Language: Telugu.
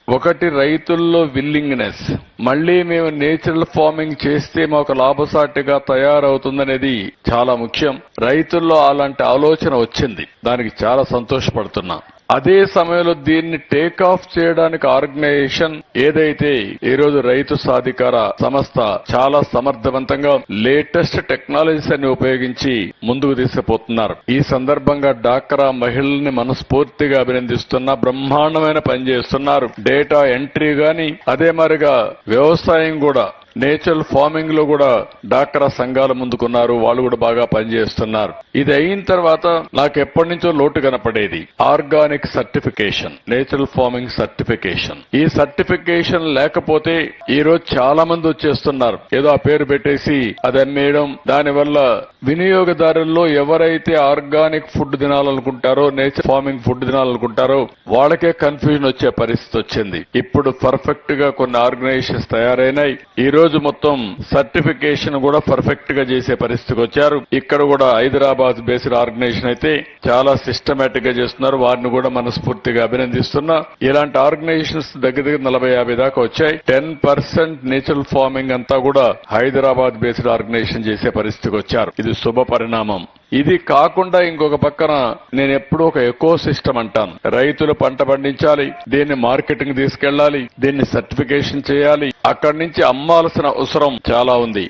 ఒకటి రైతుల్లో విల్లింగ్నెస్, మళ్లీ మేము నేచురల్ ఫార్మింగ్ చేస్తే మాకు లాభసాటిగా తయారవుతుందనేది చాలా ముఖ్యం. రైతుల్లో అలాంటి ఆలోచన వచ్చింది, దానికి చాలా సంతోషపడుతున్నా. అదే సమయంలో దీన్ని టేక్ ఆఫ్ చేయడానికి ఆర్గనైజేషన్ ఏదైతే ఈ రోజు రైతు సాధికార సంస్థ చాలా సమర్థవంతంగా లేటెస్ట్ టెక్నాలజీస్ అన్ని ఉపయోగించి ముందుకు తీసుకుపోతున్నారు. ఈ సందర్భంగా డాక్రా మహిళల్ని మనస్ఫూర్తిగా అభినందిస్తున్నా. బ్రహ్మాండమైన పని చేస్తున్నారు. డేటా ఎంట్రీ గాని, అదే మరిగా వ్యవసాయం కూడా నేచురల్ ఫార్మింగ్ లో కూడా డాక్రా సంఘాలు ముందుకున్నారు. వాళ్ళు కూడా బాగా పనిచేస్తున్నారు. ఇది అయిన తర్వాత నాకు ఎప్పటి నుంచో లోటు కనపడేది organic certification, natural farming certification. ఈ సర్టిఫికేషన్ లేకపోతే ఈ రోజు చాలా మంది వచ్చేస్తున్నారు, ఏదో ఆ పేరు పెట్టేసి అది అమ్మేయడం. దానివల్ల వినియోగదారుల్లో ఎవరైతే ఆర్గానిక్ ఫుడ్ తినాలనుకుంటారో, నేచురల్ ఫార్మింగ్ ఫుడ్ తినాలనుకుంటారో వాళ్ళకే కన్ఫ్యూజన్ వచ్చే పరిస్థితి వచ్చింది. ఇప్పుడు పర్ఫెక్ట్ గా కొన్ని ఆర్గనైజేషన్స్ తయారైనాయి. ఈ రోజు మొత్తం సర్టిఫికేషన్ కూడా పర్ఫెక్ట్ గా చేసే పరిస్థితికి వచ్చారు. ఇక్కడ కూడా హైదరాబాద్ బేస్డ్ ఆర్గనైజేషన్ అయితే చాలా సిస్టమేటిక్ గా చేస్తున్నారు. వారిని కూడా మనస్ఫూర్తిగా అభినందిస్తున్నా. ఇలాంటి ఆర్గనైజేషన్స్ దగ్గర 40-50 దాకా వచ్చాయి. 10% నేచురల్ ఫార్మింగ్ అంతా కూడా హైదరాబాద్ బేస్డ్ ఆర్గనైజేషన్ చేసే పరిస్థితికి వచ్చారు. ఇది శుభ పరిణామం. ఇది కాకుండా ఇంకొక పక్కన నేను ఎప్పుడూ ఒక ఎకో సిస్టమ్ అంటాను. రైతులు పంట పండించాలి, దీన్ని మార్కెటింగ్ తీసుకెళ్లాలి, దీన్ని సర్టిఫికేషన్ చేయాలి, అక్కడి నుంచి అమ్మాల్సిన అవసరం చాలా ఉంది.